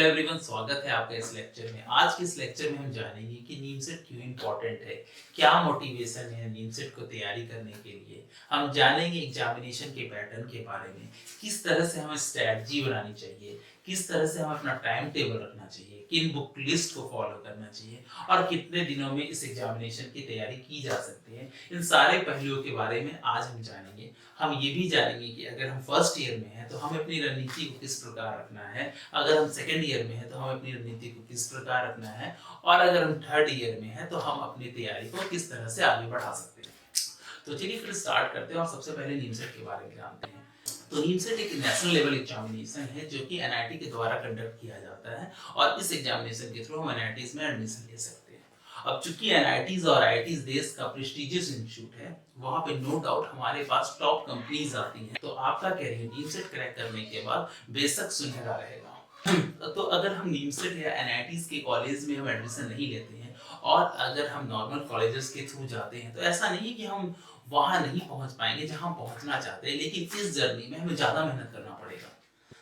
Hello everyone, स्वागत है आपका इस लेक्चर में। आज के इस लेक्चर में हम जानेंगे कि नीम सेट क्यों इम्पोर्टेंट है, क्या मोटिवेशन है नीम सेट को तैयारी करने के लिए। हम जानेंगे एग्जामिनेशन के पैटर्न के बारे में, किस तरह से हमें स्ट्रैटेजी बनानी चाहिए, किस तरह से हमें अपना टाइम टेबल रखना चाहिए, किन बुक लिस्ट को फॉलो करना चाहिए और कितने दिनों में इस एग्जामिनेशन की तैयारी की जा सकती है। इन सारे पहलुओं के बारे में आज हम जानेंगे। हम ये भी जानेंगे कि अगर हम फर्स्ट ईयर में हैं तो हमें अपनी रणनीति को किस प्रकार रखना है, अगर हम सेकेंड ईयर में हैं तो हमें अपनी रणनीति को किस प्रकार रखना है, और अगर हम थर्ड ईयर में हैं तो हम अपनी तैयारी को किस तरह से आगे बढ़ा सकते हैं। तो चलिए फिर स्टार्ट करते हैं और सबसे पहले नीमसेट के बारे में जानते हैं। तो नीमसेट एक नेशनल लेवल एग्जामिनेशन है जो कि एनआईटी के द्वारा कंडक्ट किया जाता है और इस एग्जामिनेशन के थ्रू हम एनआईटीज में एडमिशन ले सकते हैं। अब चूंकि एनआईटीज और आईआईटीज देश का प्रेस्टिजियस इंस्टीट्यूट है, वहाँ पे नो डाउट हमारे पास टॉप कंपनीज आती हैं, तो आपका कैरियर नीमसेट क्रैक करने के बाद बेशक सुनहरा रहेगा। तो अगर हम नीमसेट या एनआईटीज के कॉलेज में हम एडमिशन नहीं लेते हैं और अगर हम नॉर्मल कॉलेजेस के थ्रू जाते हैं, तो ऐसा नहीं है कि हम वहां नहीं पहुंच पाएंगे जहां पहुंचना चाहते हैं, लेकिन इस जर्नी में हमें ज्यादा मेहनत करना पड़ेगा।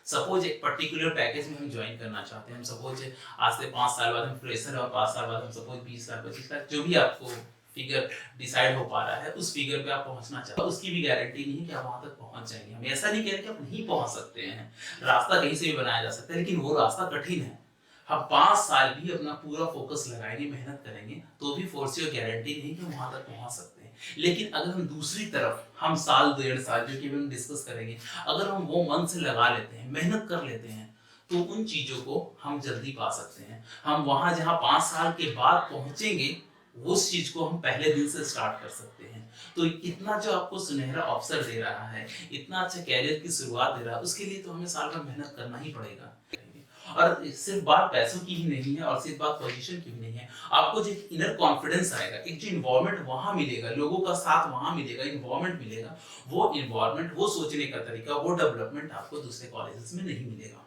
सपोज एक पर्टिकुलर पैकेज में हम ज्वाइन करना चाहते हैं, हम सपोज आज से 5 साल बाद हम फ्रेशर और 5 साल बाद हम सपोज 20 लाख 25 लाख जो भी आपको फिगर डिसाइड हो पा रहा है उस फिगर पे आप पहुंचना चाहते हैं, उसकी भी गारंटी नहीं है कि आप वहां तक पहुंच जाएंगे। हम ऐसा नहीं कह रहे कि आप नहीं पहुंच सकते हैं, रास्ता कहीं से भी बनाया जा सकता है, लेकिन वो रास्ता कठिन है। हम 5 साल भी अपना पूरा फोकस लगाएंगे, मेहनत करेंगे, तो भी फोर्स योर गारंटी नहीं कि वहां तक पहुंच सकते हैं। लेकिन अगर हम दूसरी तरफ हम साल 1.5 साल जो कि हम डिस्कस करेंगे, अगर हम वो मन से लगा लेते हैं, मेहनत कर लेते हैं, तो उन चीजों को हम जल्दी पा सकते हैं। हम वहां जहां 5 साल के बाद पहुंचेंगे उस चीज को हम पहले दिन से स्टार्ट कर सकते हैं। तो इतना जो आपको सुनहरा अवसर दे रहा है, इतना अच्छा कैरियर की शुरुआत दे रहा है, उसके लिए तो हमें साल भर मेहनत करना ही पड़ेगा। और सिर्फ बात पैसों की ही नहीं है और सिर्फ बात पोजीशन की भी नहीं है, आपको जो इनर कॉन्फिडेंस आएगा, एक जो इन्वायरमेंट वहां मिलेगा, लोगों का साथ वहां मिलेगा, इन्वायरमेंट मिलेगा, वो इन्वायरमेंट, वो सोचने का तरीका, वो डेवलपमेंट आपको दूसरे कॉलेजेस में नहीं मिलेगा।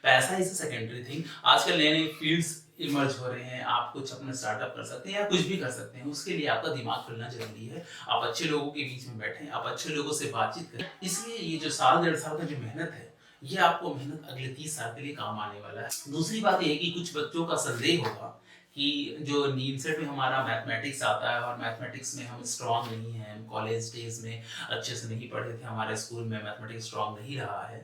पैसा इज सेकेंडरी थिंग। आजकल नए नए फील्ड्स इमर्ज हो रहे हैं, आप कुछ अपना स्टार्टअप कर सकते हैं या कुछ भी कर सकते हैं, उसके लिए आपका दिमाग खुलना जरूरी है। आप अच्छे लोगों के बीच में बैठें, आप अच्छे लोगों से बातचीत करें। इसलिए ये जो साल 1.5 साल का जो मेहनत है, ये आपको मेहनत अगले 30 साल के लिए काम आने वाला है। दूसरी बात ये है कि कुछ बच्चों का संदेह होगा कि जो नीमसेट में हमारा मैथमेटिक्स आता है और मैथमेटिक्स में हम स्ट्रांग नहीं हैं, हम कॉलेज डेज में अच्छे से नहीं पढ़े थे, हमारे स्कूल में मैथमेटिक्स स्ट्रांग नहीं रहा है।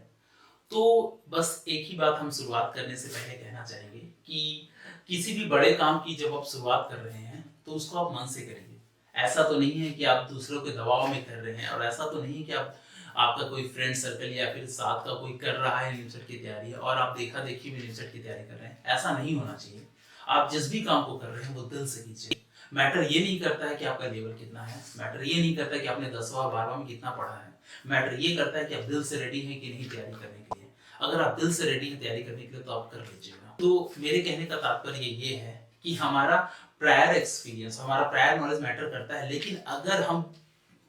तो बस एक ही बात हम शुरुआत करने से पहले कहना चाहेंगे कि किसी भी बड़े काम की जब आप शुरुआत कर रहे हैं तो उसको आप मन से करिए। ऐसा तो नहीं है कि आप दूसरों के दबाव में कर रहे हैं, और ऐसा तो नहीं है कि आप आपका कोई फ्रेंड सर्कल या फिर साथ का कोई कर रहा है नीमसेट की तैयारी और आप देखा देखी में नीमसेट की तैयारी कर रहे हैं। ऐसा नहीं होना चाहिए। आप जिस भी काम को कर रहे हैं वो दिल से कीजिए। मैटर ये नहीं करता है कि आपका लेवल कितना है, मैटर ये नहीं करता है कि आपने 10वां 12वां में कितना पढ़ा है, मैटर ये करता है कि आप दिल से रेडी हैं कि नहीं तैयारी करने के लिए। अगर आप दिल से रेडी हैं तैयारी करने के लिए तो आप कर लीजिएगा। तो मेरे कहने का तात्पर्य ये है कि हमारा प्रायर एक्सपीरियंस, हमारा प्रायर नॉलेज मैटर करता है, लेकिन अगर हम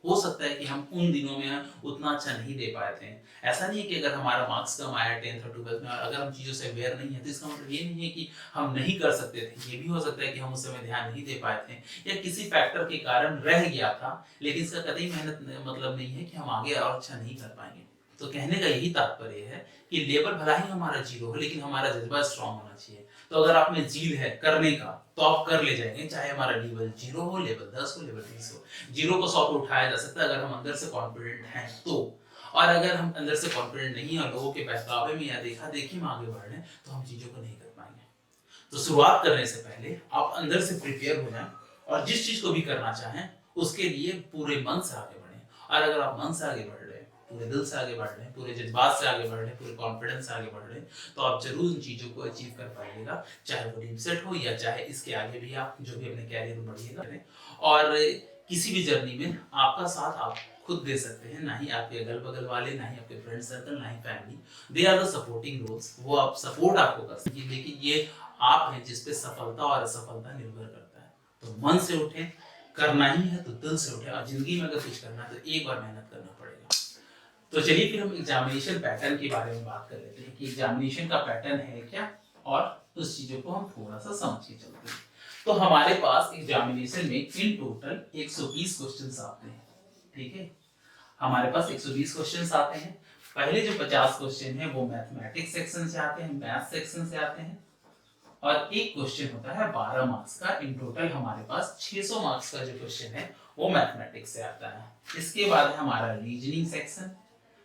हो सकता है कि हम उन दिनों में उतना अच्छा नहीं दे पाए थे। ऐसा नहीं है कि अगर हमारा मार्क्स कम आया 10th और 12th में और अगर हम चीज़ों से अवेयर नहीं है तो इसका मतलब ये नहीं है कि हम नहीं कर सकते थे। ये भी हो सकता है कि हम उस समय ध्यान नहीं दे पाए थे या किसी फैक्टर के कारण रह गया था, लेकिन इसका कतई मेहनत मतलब नहीं है कि हम आगे और अच्छा नहीं कर पाएंगे। तो कहने का यही तात्पर्य है कि लेवल भला ही हमारा जीरो हो, लेकिन हमारा जज्बा स्ट्रांग होना चाहिए। तो अगर आप में जील है करने का तो आप कर ले जाएंगे, चाहे हमारा लेवल 0 हो, लेवल 10 हो, लेवल 20 हो। 0 को 100 पे उठाया जा सकता है अगर हम अंदर से कॉन्फिडेंट हैं तो। और अगर हम अंदर से कॉन्फिडेंट नहीं है और लोगों के बहकावे में या देखा देखी में आगे बढ़ रहे हैं तो हम चीजों को नहीं कर पाएंगे। तो शुरुआत करने से पहले आप अंदर से प्रिपेयर हो जाएं और जिस चीज को भी करना चाहें उसके लिए पूरे मन से आगे बढ़ें। और अगर आप मन से आगे बढ़ रहे हैं, पूरे दिल से आगे बढ़ रहे हैं, पूरे जज्बात से आगे बढ़ रहे हैं, पूरे कॉन्फिडेंस से आगे बढ़ रहे हैं, तो आप जरूर उन चीजों को अचीव कर पाइएगा, चाहे वो नीमसेट हो या चाहे इसके आगे भी आप जो भी अपने कैरियर में बढ़िएगा। और किसी भी जर्नी में आपका साथ आप खुद दे सकते हैं, ना ही आपके अगल बगल वाले, ना ही आपके फ्रेंड सर्कल, ना ही family. They are the supporting roles, वो आप सपोर्ट आपको कर सकते हैं, लेकिन ये आप हैं जिस पे सफलता और असफलता निर्भर करता है। तो मन से उठें, करना ही है तो दिल से उठें, और जिंदगी में अगर कुछ करना है तो एक बार मेहनत करना पड़ेगा। तो चलिए फिर हम एग्जामिनेशन पैटर्न के बारे में बात कर लेते हैं कि एग्जामिनेशन का पैटर्न है क्या, और उस चीजों को हम थोड़ा सा समझ के चलते हैं। तो हमारे पास एग्जामिनेशन में इन टोटल 120 क्वेश्चंस आते हैं। ठीक है, हमारे पास 120 क्वेश्चंस आते हैं। पहले जो 50 क्वेश्चन है वो मैथमेटिक्स सेक्शन से आते हैं, मैथ सेक्शन से आते हैं, और एक क्वेश्चन होता है 12 मार्क्स का। इन टोटल हमारे पास 600 मार्क्स का जो क्वेश्चन है वो मैथमेटिक्स से आता है। इसके बाद है हमारा रीजनिंग सेक्शन।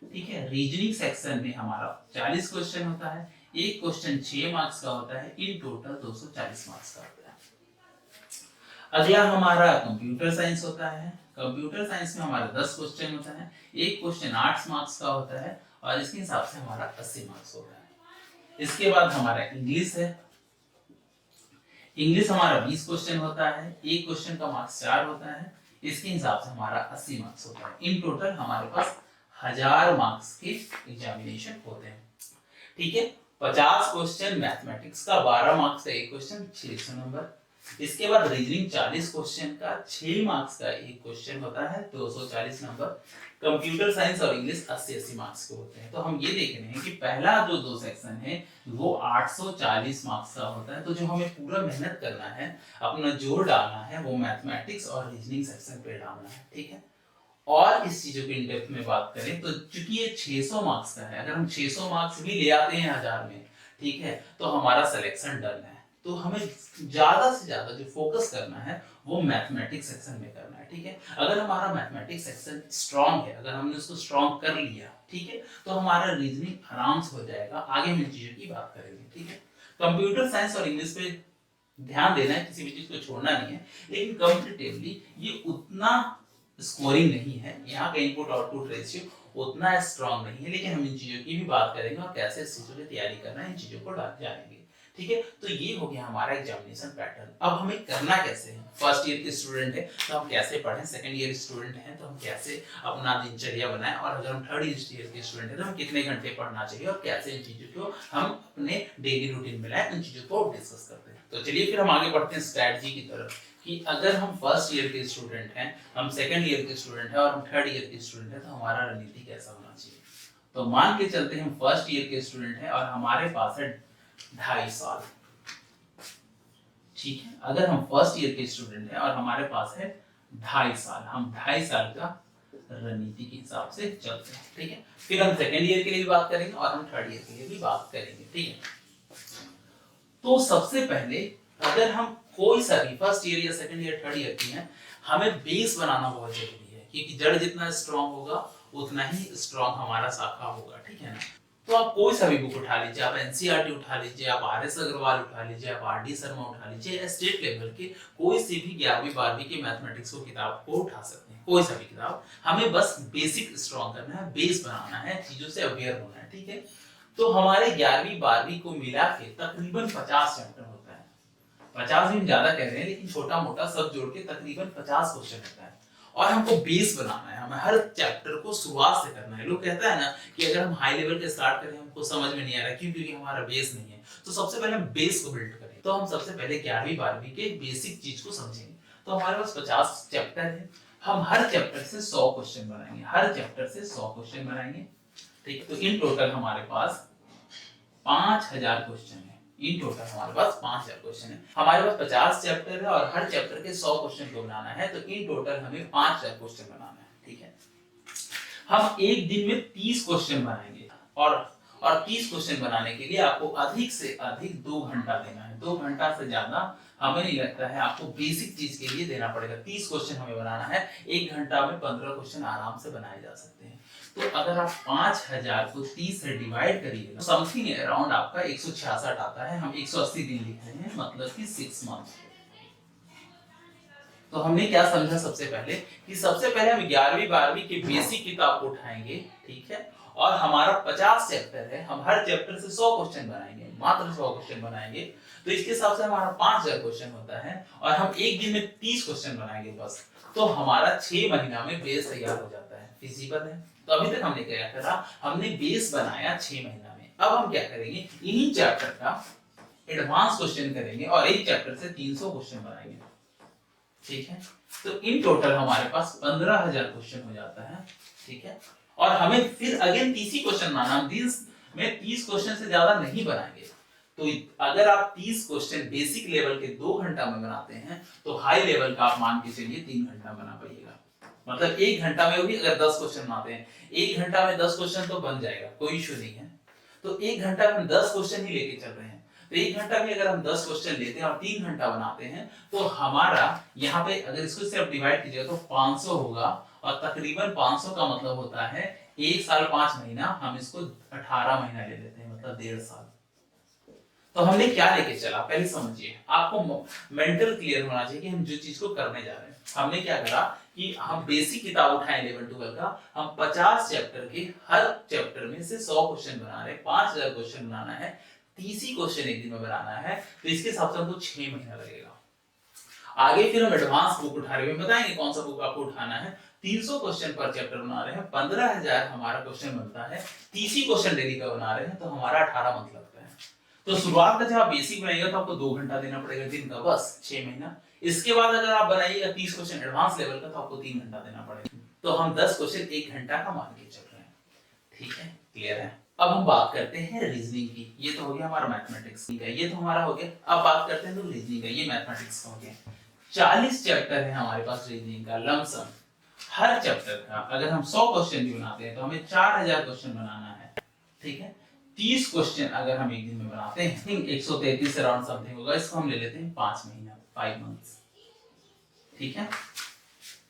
ठीक है, रीजनिंग सेक्शन में हमारा 40 क्वेश्चन होता है, एक क्वेश्चन 6 मार्क्स का होता है, इन टोटल 240 मार्क्स का होता है। अगला हमारा कंप्यूटर साइंस होता है। कंप्यूटर साइंस में हमारा 10 क्वेश्चन होता है, एक क्वेश्चन 8 मार्क्स का होता है, और इसके हिसाब से हमारा 80 मार्क्स होता है। इसके बाद हमारा इंग्लिश है। इंग्लिश हमारा 20 क्वेश्चन होता है, एक क्वेश्चन का मार्क्स 4 होता है, इसके हिसाब से हमारा 80 मार्क्स होता है। इन टोटल हमारे पास 1000 मार्क्स के एग्जामिनेशन होते हैं। ठीक है, 50 क्वेश्चन मैथमेटिक्स का, 12 मार्क्स का एक क्वेश्चन, 600 नंबर। इसके बाद रीजनिंग 40 क्वेश्चन का, 6 मार्क्स का एक क्वेश्चन होता है, 240 नंबर। कंप्यूटर साइंस और इंग्लिश 80-80 मार्क्स के होते हैं। तो हम ये देख रहे हैं कि पहला जो 2 सेक्शन है वो 840 मार्क्स का होता है। तो जो हमें पूरा मेहनत करना है, अपना जोर डालना है, वो मैथमेटिक्स और रीजनिंग सेक्शन पे डालना है। ठीक है, और इस चीजों की इन डेप्थ में बात करें तो चूंकि ये 600 मार्क्स का है, अगर हम 600 मार्क्स भी ले आते हैं 1000 में, ठीक है, तो हमारा सिलेक्शन डन है। तो हमें ज्यादा से ज्यादा जो फोकस करना है वो मैथमेटिक्स सेक्शन में करना है। ठीक है, अगर हमारा मैथमेटिक्स सेक्शन स्ट्रांग है, अगर हमने उसको स्ट्रांग कर लिया, ठीक है, तो हमारा रीजनिंग आराम से हो जाएगा। आगे हम इन चीजों की बात करेंगे। ठीक है, कंप्यूटर साइंस और इंग्लिश पे ध्यान देना है, किसी भी चीज को छोड़ना नहीं है, लेकिन कंपैरेटिवली ये उतना स्कोरिंग नहीं है, यहाँ का इनपुट आउटपुट रेशियो उतना स्ट्रांग नहीं है, लेकिन हम इन चीजों की भी बात करेंगे और कैसे इस चीजों की तैयारी करना है, इन चीजों को जानेंगे। ठीक है, तो ये हो गया हमारा एग्जामिनेशन पैटर्न। अब हमें करना कैसे है, फर्स्ट ईयर के स्टूडेंट है तो हम कैसे पढ़ें, सेकंड ईयर स्टूडेंट हैं तो हम कैसे अपना दिनचर्या बनाएं, और अगर हम थर्ड ईयर के स्टूडेंट हैं तो हम कितने घंटे पढ़ना चाहिए और कैसे इन चीजों को हम अपने डेली रूटीन में लाएं, इन चीजों को डिस्कस करते हैं। तो चलिए फिर हम आगे बढ़ते हैं स्ट्रैटेजी की तरफ, कि अगर हम फर्स्ट ईयर के स्टूडेंट हैं, हम सेकंड ईयर के स्टूडेंट हैं और हम थर्ड ईयर के स्टूडेंट हैं, तो हमारा रणनीति कैसा होना चाहिए। तो मान के चलते हैं हम फर्स्ट ईयर के स्टूडेंट हैं और हमारे पास है 2.5 साल। ठीक है, अगर हम फर्स्ट ईयर के स्टूडेंट हैं और हमारे पास है 2.5 साल, हम 2.5 साल का रणनीति के हिसाब से चलते हैं। ठीक है, फिर हम सेकंड ईयर के लिए भी बात करेंगे और हम थर्ड ईयर के लिए भी बात करेंगे। ठीक है, तो सबसे पहले अगर हम कोई सा भी फर्स्ट ईयर या सेकंड ईयर थर्ड ईयर की हैं, हमें बेस बनाना बहुत जरूरी है, क्योंकि जड़ जितना स्ट्रांग होगा उतना ही स्ट्रांग हमारा शाखा होगा। ठीक है ना, तो आप कोई सा भी बुक उठा लीजिए, आप एनसीईआरटी उठा लीजिए, आप आरएस अग्रवाल उठा लीजिए, आप आरडी शर्मा उठा लीजिए, या स्टेट लेवल के कोई सी भी 11वीं 12वीं की मैथमेटिक्स की किताब को उठा सकते हैं, कोई सा भी किताब। हमें बस बेसिक स्ट्रांग करना है, बेस बनाना है, चीजों से अवेयर होना है। ठीक है, तो हमारे 11वीं 12वीं को मिला के तकरीबन 50 चैप्टर होता है। 50 भी हम ज्यादा कह रहे हैं, लेकिन छोटा मोटा सब जोड़ के तकरीबन 50 क्वेश्चन होता है, और हमको बेस बनाना है, हमें हर चैप्टर को शुरुआत से करना है। लोग कहता है ना कि अगर हम हाई लेवल के स्टार्ट करें हमको समझ में नहीं आ रहा, क्यों, क्योंकि हमारा बेस नहीं है। तो सबसे पहले हम बेस को बिल्ड करें, तो हम सबसे पहले 11वीं 12वीं के बेसिक चीज को समझेंगे। तो हमारे पास 50 चैप्टर है, हम हर चैप्टर से 100 क्वेश्चन बनाएंगे, हर चैप्टर से 100 क्वेश्चन बनाएंगे। ठीक, तो इन टोटल हमारे पास 5000 क्वेश्चन है। इन टोटल हमारे पास 5000 क्वेश्चन है। हमारे पास 50 चैप्टर है और हर चैप्टर के 100 क्वेश्चन को बनाना है, तो इन टोटल हमें 5000 क्वेश्चन बनाना है। ठीक है, हम एक दिन में 30 क्वेश्चन बनाएंगे, और 30 क्वेश्चन बनाने के लिए आपको अधिक से अधिक 2 घंटा देना है। 2 घंटा से ज्यादा हमें नहीं लगता है आपको बेसिक चीज के लिए देना पड़ेगा। 30 क्वेश्चन हमें बनाना है, 1 घंटा में 15 क्वेश्चन आराम से बनाए जा सकते हैं। तो अगर आप 5000 को 30 से डिवाइड करिएगा, समथिंग अराउंड आपका 166 आता है। हम 180 दिन लिख रहे हैं, मतलब कि 6 मंथ। तो हमने क्या समझा, सबसे पहले कि सबसे पहले हम 11वीं 12वीं की बेसिक किताब को उठाएंगे। ठीक है, और हमारा 50 चैप्टर है, हम हर चैप्टर से 100 क्वेश्चन बनाएंगे, मात्र 100 क्वेश्चन बनाएंगे। तो इसके हिसाब से हमारा 5000 क्वेश्चन होता है, और हम एक दिन में 30 क्वेश्चन बनाएंगे बस। तो हमारा 6 महीना में बेस तैयार हो जाता है। फिजिबल है। तो अभी तक हमने क्या करा, हमने बेस बनाया 6 महीना में। अब हम क्या करेंगे, इन्हीं चैप्टर का एडवांस क्वेश्चन करेंगे और एक चैप्टर से 300 क्वेश्चन बनाएंगे। ठीक है, तो इन टोटल हमारे पास 15000 क्वेश्चन हो जाता है। ठीक है, और हमें फिर अगेन 30 क्वेश्चन बनाना, हम दिन में 30 क्वेश्चन से ज्यादा नहीं बनाएंगे। तो अगर आप 30 क्वेश्चन बेसिक लेवल के 2 घंटा में बनाते हैं, तो हाई लेवल का आप मान के चलिए 3 घंटा बना पाइएगा। मतलब 1 घंटा में भी अगर 10 क्वेश्चन बनाते हैं, 1 घंटा में 10 क्वेश्चन तो बन जाएगा, कोई इशू नहीं है। तो 1 घंटा में हम 10 क्वेश्चन ही लेके चल रहे हैं, तो 1 घंटा में अगर हम 10 क्वेश्चन लेते हैं और 3 घंटा बनाते हैं, तो हमारा यहाँ पे अगर इसको सिर्फ डिवाइड कीजिएगा तो 500 होगा, और तकरीबन 500 का मतलब होता है 1 साल 5 महीना, हम इसको 18 महीना ले लेते हैं, मतलब 1.5 साल। तो हमने क्या लेके चला, पहले समझिए, आपको मेंटल क्लियर होना चाहिए कि हम जो चीज को करने जा रहे हैं। हमने क्या करा कि हम बेसिक किताब उठाए 11-12 का, हम 50 चैप्टर के हर चैप्टर में से 100 क्वेश्चन बना रहे हैं, 5000 क्वेश्चन बनाना है, 30 क्वेश्चन एक दिन में बनाना है, तो इसके हिसाब से हमको 6 महीना लगेगा। आगे फिर हम एडवांस बुक उठा रहे हैं, बताएंगे कौन सा बुक आपको उठाना है। 300 क्वेश्चन पर चैप्टर बना रहे हैं, 15,000 हमारा क्वेश्चन बनता है, 30 क्वेश्चन डेली का बना रहे हैं, तो हमारा 18 मंथ लगता है। तो शुरुआत का जब आप बेसिक बनाइएगा तो आपको 2 घंटा देना पड़ेगा दिन का, बस 6 महीना। इसके बाद अगर आप बनाइएगा 30 क्वेश्चन एडवांस लेवल का, तो आपको 3 घंटा देना पड़ेगा। तो हम 10 क्वेश्चन 1 घंटा का मान के चल रहे हैं, ठीक है, क्लियर है। अब हम बात करते हैं रीजनिंग की, ये तो हो गया हमारा मैथमेटिक्स का, ये तो हमारा हो गया। अब बात करते हैं तो रीजनिंग का, ये मैथमेटिक्स का हो गया। 40 चैप्टर है हमारे पास रीजनिंग का लमसम। हर चैप्टर का अगर हम 100 क्वेश्चन भी बनाते हैं तो हमें 4000 क्वेश्चन बनाना है, ठीक है। 30 क्वेश्चन अगर हम एक दिन में बनाते हैं, 133 अराउंड समथिंग होगा, इसको हम ले लेते हैं 5 महीना, 5 मंथ्स, ठीक है,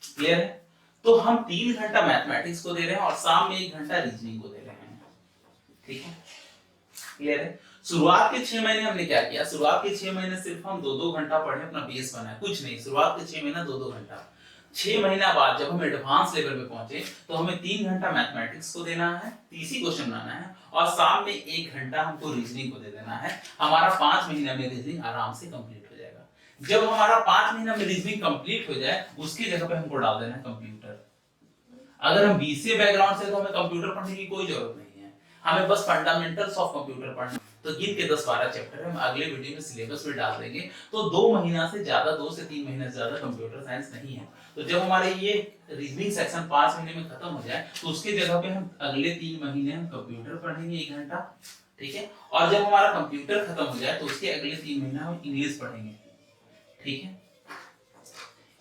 क्लियर है। तो हम 3 घंटा मैथमेटिक्स को दे रहे हैं और शाम में 1 घंटा रीजनिंग को दे रहे हैं, ठीक है, क्लियर है। शुरुआत के 6 महीने हमने क्या किया, शुरुआत के 6 महीने सिर्फ हम 2-2 घंटा पढ़े, अपना बेस बनाया, कुछ नहीं। शुरुआत के 6 महीना 2-2 घंटा। 6 महीना बाद जब हम एडवांस लेवल पे पहुंचे तो हमें 3 घंटा मैथमेटिक्स को देना है, 30 क्वेश्चन बनाना है, और शाम में 1 घंटा हमको रीजनिंग को दे देना है। हमारा 5 महीना में रीजनिंग आराम से कंप्लीट हो जाएगा। जब हमारा 5 महीना में रीजनिंग कंप्लीट हो जाए, उसकी जगह पे हमको डाल देना है कंप्यूटर। अगर हम बीसीए बैकग्राउंड से, तो हमें कंप्यूटर पढ़ने की कोई जरूरत नहीं है, हमें बस फंडामेंटल्स ऑफ कंप्यूटर पढ़ना। तो गिन के 10-12 चैप्टर है, हम अगले वीडियो में सिलेबस में डाल देंगे। तो 2 महीना से ज्यादा, 2 से 3 महीने से ज्यादा कंप्यूटर साइंस नहीं है। तो जब हमारे ये रीजनिंग सेक्शन 5 महीने में खत्म हो जाए, तो उसके जगह पे हम अगले 3 महीने हम कंप्यूटर पढ़ेंगे 1 घंटा, ठीक है। और जब हमारा कंप्यूटर खत्म हो जाए तो उसके अगले 3 महीना हम इंग्लिश पढ़ेंगे, ठीक है।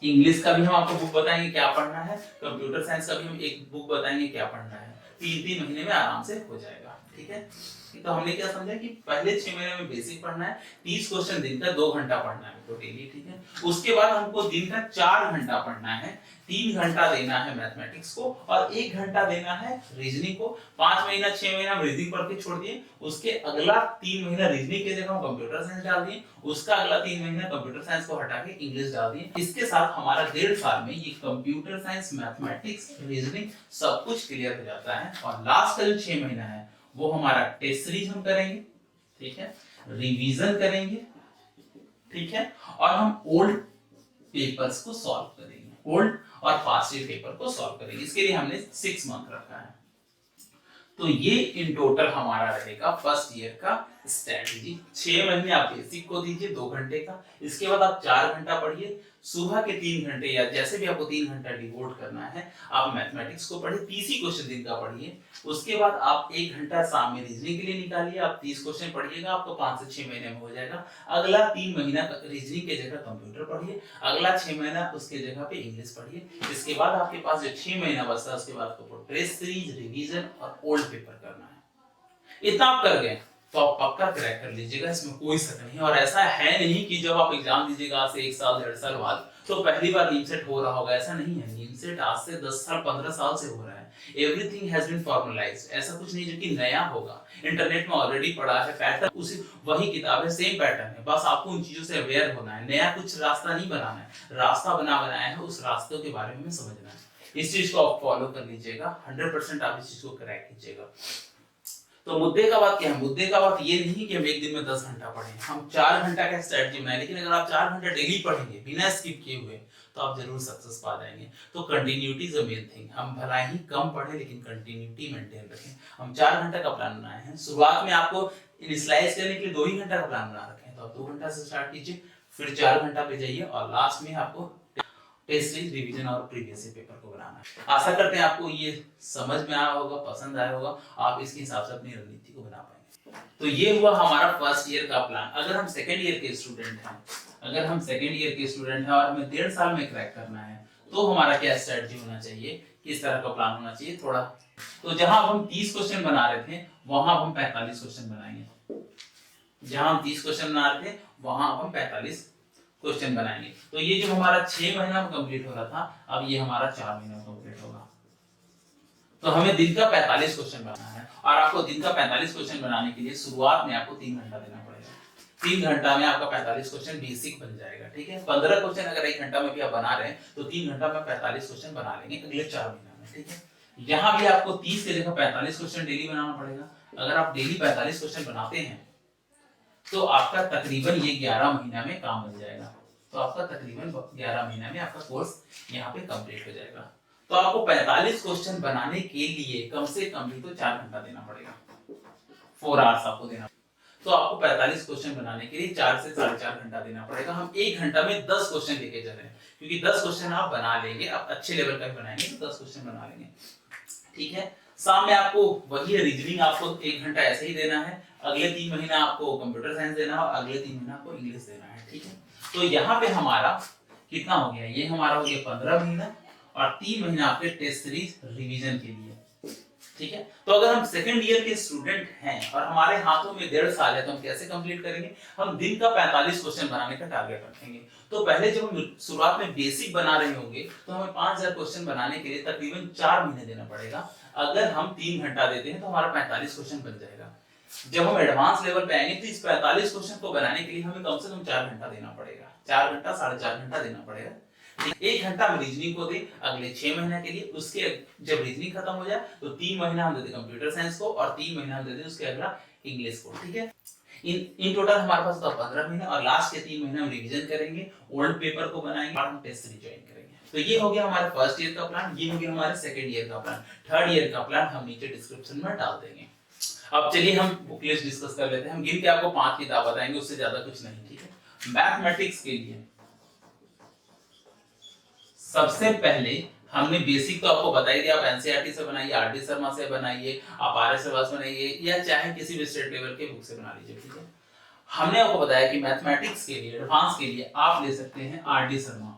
इंग्लिश का भी हम आपको बुक बताएंगे क्या पढ़ना है, कंप्यूटर साइंस का भी हम एक बुक बताएंगे क्या पढ़ना है। 3-3 महीने में आराम से हो जाएगा, ठीक है। तो हमने क्या समझा कि पहले 6 महीने में बेसिक पढ़ना है, 30 क्वेश्चन दिन का 2 घंटा पढ़ना है टोटली, ठीक है। उसके बाद हमको दिन का 4 घंटा पढ़ना है, 3 घंटा देना है मैथमेटिक्स को और 1 घंटा देना है रीजनिंग को। 5 महीना 6 महीना हम रीजनिंग पढ़ के छोड़ दिए, उसके अगला 3 महीना रीजनिंग की जगह हम कंप्यूटर साइंस डाल दिए, उसका अगला 3 महीना कंप्यूटर साइंस को हटा के इंग्लिश डाल दिए। इसके साथ हमारा 1.5 साल में ये कंप्यूटर साइंस, मैथमेटिक्स, रीजनिंग सब कुछ क्लियर हो जाता है। और लास्ट का जो 6 महीना है वो हमारा टेस्ट सीरीज हम करेंगे, ठीक है, रिवीजन करेंगे, ठीक है, और हम ओल्ड पेपर्स को सॉल्व करेंगे, ओल्ड और पास्ट ईयर पेपर को सॉल्व करेंगे। इसके लिए हमने 6 मंथ रखा है। तो ये इन टोटल हमारा रहेगा फर्स्ट ईयर का स्ट्रेटजी। 6 महीने आप बेसिक को दीजिए 2 घंटे का, इसके बाद आप 4 घंटा पढ़िए, सुबह के 3 घंटे या जैसे भी आपको 3 घंटा डिवोट करना है, आप मैथमेटिक्स को पढ़िए, 30 ही क्वेश्चन दिन का पढ़िए। उसके बाद आप 1 घंटा शाम में रीजनिंग के लिए निकालिए, आप 30 क्वेश्चन पढ़िएगा, आपको 5 से 6 महीने में हो जाएगा। अगला 3 महीना रीजनिंग के जगह कंप्यूटर पढ़िए, अगला 6 महीना उसके जगह पे इंग्लिश पढ़िए। इसके बाद आपके पास जो 6 महीना बचता है, उसके बाद आपको टेस्ट सीरीज, रिवीजन और ओल्ड पेपर करना है। इतना आप कर गए तो आप पक्का क्रैक कर लीजिएगा, इसमें कोई शक नहीं। और ऐसा है नहीं कि जब आप एग्जाम दीजिएगा आज से 1 साल 1.5 साल बाद तो पहली बार नीमसेट हो रहा होगा, ऐसा नहीं है। नीमसेट आज से 10 साल 15 साल से हो रहा है। एवरीथिंग हैज बीन फॉर्मलाइज्ड, ऐसा कुछ नहीं जो कि नया होगा। इंटरनेट में ऑलरेडी पड़ा है, पैटर्न उसी वही किताब है, सेम पैटर्न है, बस आपको उन चीजों से अवेयर होना है। नया कुछ रास्ता नहीं बनाना है, रास्ता बनाया है, उस रास्ते के बारे में समझना है। इस चीज को आप फॉलो कर लीजिएगा, 100% आप इस चीज को क्रैक कीजिएगा। तो मुद्दे का बात क्या है, मुद्दे का बात ये नहीं कि हम एक दिन में 10 घंटा पढ़ें, हम 4 घंटा का स्ट्रेटजी बनाए, लेकिन अगर आप 4 घंटा डेली पढ़ेंगे बिना स्किप किए हुए तो आप जरूर सक्सेस पा जाएंगे। तो continuity is a main thing, हम भला ही कम पढ़े लेकिन कंटिन्यूटी मेंटेन रखें। हम 4 घंटा का प्लान बनाए हैं, शुरुआत में आपको इनिशियलाइज करने के लिए 2 ही घंटा का प्लान बना रखे हैं, तो आप 2 घंटा से स्टार्ट कीजिए, फिर 4 घंटा पे जाइए और लास्ट में आपको टेस्ट सीरीज, रिवीजन और प्रीवियस ईयर पेपर को बनाना है। आशा करते हैं आपको ये समझ में आया होगा, पसंद आया होगा, आप इसके हिसाब से अपनी रणनीति को बना पाएंगे। तो ये हुआ हमारा फर्स्ट ईयर का प्लान। अगर हम सेकंड ईयर के स्टूडेंट हैं, अगर हम सेकंड ईयर के स्टूडेंट हैं और हमें 1.5 साल में क्रैक करना है, तो हमारा क्या स्ट्रेटजी होना चाहिए, किस तरह का प्लान होना चाहिए थोड़ा। तो जहां हम 30 क्वेश्चन बना रहे थे वहां हम 45 क्वेश्चन बनाएंगे, जहां हम 30 क्वेश्चन बना रहे थे वहां हम 45 क्वेश्चन बनाएंगे। तो ये जो हमारा 6 महीना में कंप्लीट हो रहा था, अब ये हमारा 4 महीने में कंप्लीट होगा। तो हमें दिन का 45 क्वेश्चन बनाना है, और आपको दिन का 45 क्वेश्चन बनाने के लिए शुरुआत में आपको 3 घंटा देना पड़ेगा। 3 घंटा में आपका 45 क्वेश्चन बेसिक बन जाएगा, ठीक है। 15 क्वेश्चन अगर 1 घंटा में भी आप बना रहे हैं तो 3 घंटा में 45 क्वेश्चन बना लेंगे अगले 4 महीना में, ठीक है। यहाँ भी आपको 30 के जगह 45 क्वेश्चन डेली बनाना पड़ेगा। अगर आप डेली 45 क्वेश्चन बनाते हैं तो आपका तकरीबन ये 11 महीना में काम बन जाएगा। तो आपका तकरीबन 11 महीना में आपका कोर्स यहाँ पे कंप्लीट हो जाएगा। तो आपको 45 क्वेश्चन बनाने के लिए कम से कम भी तो 4 घंटा देना पड़ेगा, 4 आवर्स आपको देना। तो आपको 45 क्वेश्चन बनाने के लिए 4 से 4.5 घंटा देना पड़ेगा। हम 1 घंटा में 10 क्वेश्चन लेके जा रहे हैं, क्योंकि 10 क्वेश्चन आप बना लेंगे, आप अच्छे लेवल का बनाएंगे तो 10 क्वेश्चन बना लेंगे, ठीक है। शाम में आपको वही रीजनिंग आपको 1 घंटा ऐसे ही देना है। अगले 3 महीना आपको कंप्यूटर साइंस देना है और अगले 3 महीना आपको इंग्लिश देना है, ठीक है। तो यहाँ पे हमारा कितना हो गया, ये हमारा हो गया 15 महीना और 3 महीना आपके टेस्ट सीरीज रिवीजन के लिए, ठीक है। तो अगर हम सेकंड ईयर के स्टूडेंट हैं और हमारे हाथों में 1.5 साल है तो हम कैसे कंप्लीट करेंगे, हम दिन का 45 क्वेश्चन बनाने का टारगेट रखेंगे। तो पहले जब हम शुरुआत में बेसिक बना रहे होंगे तो हमें 5000 क्वेश्चन बनाने के लिए तकरीबन 4 महीने देना पड़ेगा। अगर हम 3 घंटा देते हैं तो हमारा 45 क्वेश्चन बन जाएगा। जब हम एडवांस लेवल पे आएंगे तो इस 45 क्वेश्चन को बनाने के लिए हमें कम से कम 4 घंटा देना पड़ेगा, 4 घंटा 4.5 घंटा देना पड़ेगा। 1 घंटा हम रीजनिंग को दे अगले 6 महीने के लिए, उसके जब रीजनिंग खत्म हो जाए तो 3 महीना हम दे दें कंप्यूटर साइंस को और 3 महीना हम दे दें उसके अगला इंग्लिश को, ठीक है। इन टोटल हमारे पास तो 15 महीने और लास्ट के 3 महीने हम रिवीजन करेंगे, ओल्ड पेपर को बनाएंगे और हम टेस्ट रिजॉइन करेंगे। तो ये हो गया हमारा फर्स्ट ईयर का प्लान, ये हो गया हमारा सेकंड ईयर का प्लान। थर्ड ईयर का प्लान हम नीचे डिस्क्रिप्शन में डाल देंगे। अब चलिए हम बुक लिस्ट डिस्कस कर लेते हैं। हम गिन के आपको 5 किताब बताएंगे, उससे ज्यादा कुछ नहीं, ठीक है। मैथमेटिक्स के लिए सबसे पहले हमने बेसिक तो आपको बता ही दिया, आप एनसीईआरटी से बनाइए, आरडी शर्मा से बनाइए, आप आरएस श्रीवास्तव से बनाइए या चाहे किसी भी स्टेट लेवल के बुक से बना लीजिए, ठीक है। हमने आपको बताया कि मैथमेटिक्स के लिए एडवांस के लिए आप ले सकते हैं आरडी शर्मा।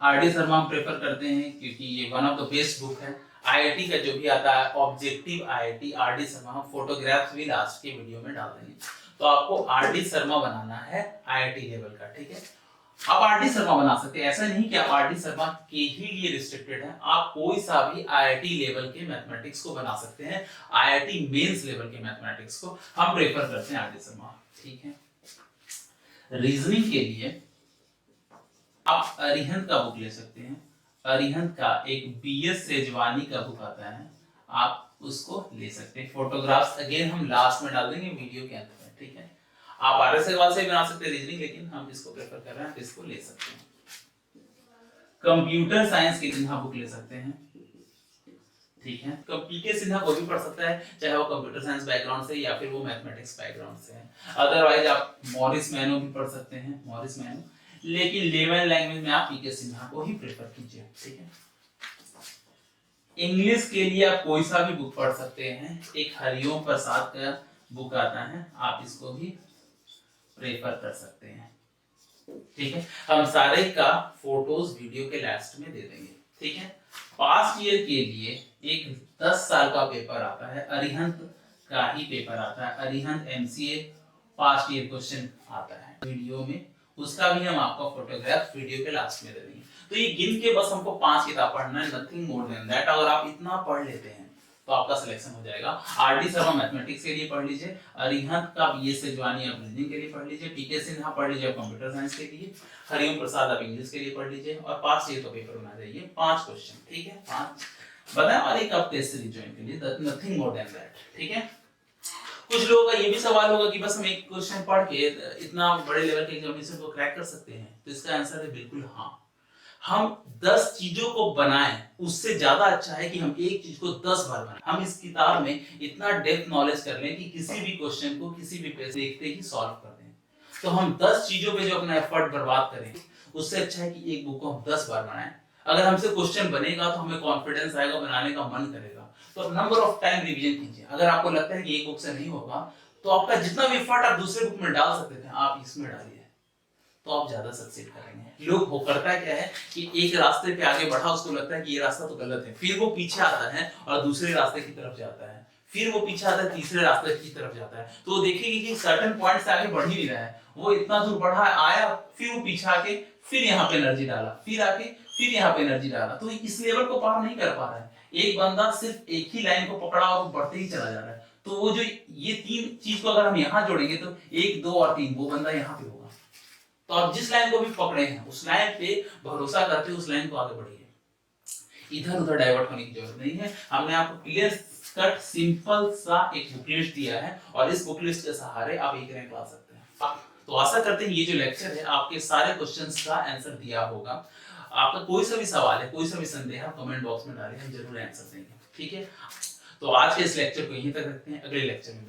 आरडी शर्मा हम प्रेफर करते हैं क्योंकि ये one of the best book है। आईआईटी का जो भी आता है ऑब्जेक्टिव आईआईटी आरडी शर्मा, हम फोटोग्राफ्स भी लास्ट के वीडियो में डाल देंगे। तो आपको आरडी शर्मा बनाना है आईआईटी लेवल का, ठीक है। आप आरडी शर्मा बना सकते हैं, ऐसा नहीं कि आप आरडी शर्मा के ही लिए रिस्ट्रिक्टेड है, आप कोई सा भी आईआईटी लेवल के मैथमेटिक्स को बना सकते हैं। आईआईटी मेंस लेवल के मैथमेटिक्स को हम प्रेफर करते हैं आरडी शर्मा, ठीक है। रीजनिंग के लिए आप अरिहंत का बुक ले सकते हैं। अरिहंत का एक बीएस सेजवानी का बुक आता है, आप उसको ले सकते हैं। फोटोग्राफ्स अगेन हम लास्ट में डाल देंगे वीडियो के अंत में, ठीक है। आप आरएस अग्रवाल से भी बना सकते हैं रीजनिंग, लेकिन हम इसको प्रेफर कर रहे हैं, आप इसको ले सकते हैं। कंप्यूटर साइंस की सिन्हा बुक ले सकते हैं, ठीक है। पीके सिन्हा को भी पढ़ सकता है, चाहे वो कंप्यूटर साइंस बैकग्राउंड से या फिर वो मैथमेटिक्स बैकग्राउंड से है। अदरवाइज आप मॉरिस मैनो भी पढ़ सकते हैं, मॉरिस मैनो, लेकिन लेवल लैंग्वेज में आप पीके सिन्हा को ही प्रेफर कीजिए, ठीक है। इंग्लिश के लिए आप कोई सा भी बुक पढ़ सकते हैं, एक हरिओम प्रसाद का बुक आता है, आप इसको भी प्रेफर कर सकते हैं, ठीक है। हम सारे का फोटोज वीडियो के लास्ट में दे देंगे, ठीक है। पास्ट ईयर के लिए एक 10 साल का पेपर आता है, अरिहंत का ही पेपर आता है, Arihant MCA past year question आता है वीडियो में, उसका भी हम आपको फोटोग्राफ वीडियो के लास्ट में दे देंगे। तो ये गिन के बस हमको 5 किताब पढ़ना है, नथिंग मोर देन दैट। अगर आप इतना पढ़ लेते हैं तो आपका सिलेक्शन हो जाएगा। आरडी शर्मा मैथमेटिक्स के लिए पढ़ लीजिए, अरिहंत का बीएस सेजवानी आप रीजनिंग के लिए पढ़ लीजिए, पीके सिन्हा पढ़ लीजिए कंप्यूटर साइंस के लिए, हरिओम प्रसाद आप इंग्लिश के लिए पढ़ लीजिए, और 5 ये तो पेपर बना जाइए 5 क्वेश्चन, ठीक है। 5 बताएं, और एक आप टेस्ट सीरीज ज्वाइन कर लीजिए, नथिंग मोर देन दैट, ठीक है। कुछ लोगों का ये भी सवाल होगा कि बस हम एक क्वेश्चन पढ़ के इतना बड़े लेवल के एग्जामिनेशन को क्रैक कर सकते हैं, तो इसका आंसर है बिल्कुल हाँ। हम 10 चीजों को बनाएं, उससे ज्यादा अच्छा है कि हम एक चीज को 10 बार बनाएं। हम इस किताब में इतना डेप्थ नॉलेज कर लें कि किसी भी क्वेश्चन को किसी भी पेज देखते ही सॉल्व कर दें। तो हम 10 चीजों पे जो अपना एफर्ट बर्बाद करें, उससे अच्छा है कि एक बुक को हम 10 बार बनाएं। अगर हमसे क्वेश्चन बनेगा तो हमें कॉन्फिडेंस आएगा, बनाने का मन करेगा। तो नंबर ऑफ टाइम रिवीजन कीजिए। अगर आपको लगता है कि एक बुक से नहीं होगा तो आपका जितना भी एफर्ट आप दूसरे बुक में डाल सकते थे, आप इसमें डालिए। तो आप ज्यादा सक्सेस करेंगे। लोग हो करता क्या है कि एक रास्ते पे आगे बढ़ा, उसको लगता है कि ये रास्ता तो गलत है, फिर वो पीछे आता है और दूसरे रास्ते की तरफ जाता है, फिर वो पीछे आता है, तीसरे रास्ते की तरफ जाता है। तो वो देखेगी कि सर्टेन पॉइंट से आगे बढ़ ही नहीं रहा है, वो इतना दूर बढ़ा आया, फिर वो पीछे आके फिर यहाँ पे एनर्जी डाला, फिर आके फिर यहाँ पे एनर्जी डाला, तो इस लेवल को पार नहीं कर पा रहा है। एक बंदा सिर्फ एक ही लाइन को पकड़ा और बढ़ते ही चला जा रहा है। तो वो जो ये तीन चीज को अगर हम यहाँ जोड़ेंगे तो एक, दो और तीन, वो बंदा यहाँ पे होगा। तो आप जिस लाइन को भी पकड़े हैं उस लाइन पे भरोसा करते हुए उस लाइन को आगे बढ़िए, इधर उधर डाइवर्ट होने की जरूरत नहीं है। हमने आपको क्लियर कट सिंपल सा एक बुक लिस्ट दिया है और इस बुक लिस्ट के सहारे आप एक रैंक ला सकते हैं। तो आशा करते हैं ये जो लेक्चर है आपके सारे क्वेश्चंस का आंसर दिया होगा। आपका कोई सा भी सवाल है, कोई सा भी संदेह है, कमेंट बॉक्स में डालिए, हम जरूर आंसर देंगे। ठीक है, तो आज के इस लेक्चर को यहीं तक रखते हैं, अगले लेक्चर में